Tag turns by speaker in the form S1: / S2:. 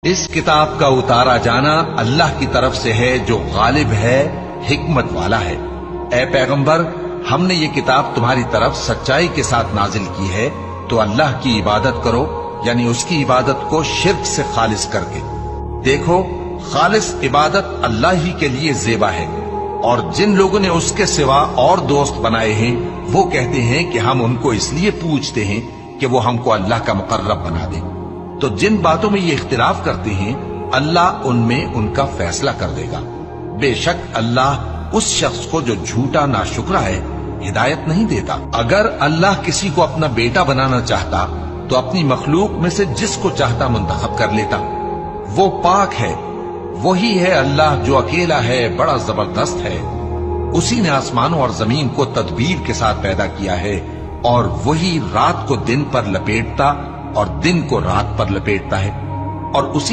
S1: اس کتاب کا اتارا جانا اللہ کی طرف سے ہے جو غالب ہے، حکمت والا ہے۔ اے پیغمبر، ہم نے یہ کتاب تمہاری طرف سچائی کے ساتھ نازل کی ہے، تو اللہ کی عبادت کرو، یعنی اس کی عبادت کو شرک سے خالص کر کے۔ دیکھو، خالص عبادت اللہ ہی کے لیے زیبا ہے، اور جن لوگوں نے اس کے سوا اور دوست بنائے ہیں وہ کہتے ہیں کہ ہم ان کو اس لیے پوچھتے ہیں کہ وہ ہم کو اللہ کا مقرب بنا دیں۔ تو جن باتوں میں یہ اختلاف کرتے ہیں اللہ ان میں ان کا فیصلہ کر دے گا۔ بے شک اللہ اس شخص کو جو جھوٹا ناشکرا ہے ہدایت نہیں دیتا۔ اگر اللہ کسی کو اپنا بیٹا بنانا چاہتا تو اپنی مخلوق میں سے جس کو چاہتا منتخب کر لیتا۔ وہ پاک ہے، وہی ہے اللہ جو اکیلا ہے، بڑا زبردست ہے۔ اسی نے آسمانوں اور زمین کو تدبیر کے ساتھ پیدا کیا ہے، اور وہی رات کو دن پر لپیٹتا اور دن کو رات پر لپیٹتا ہے، اور اسی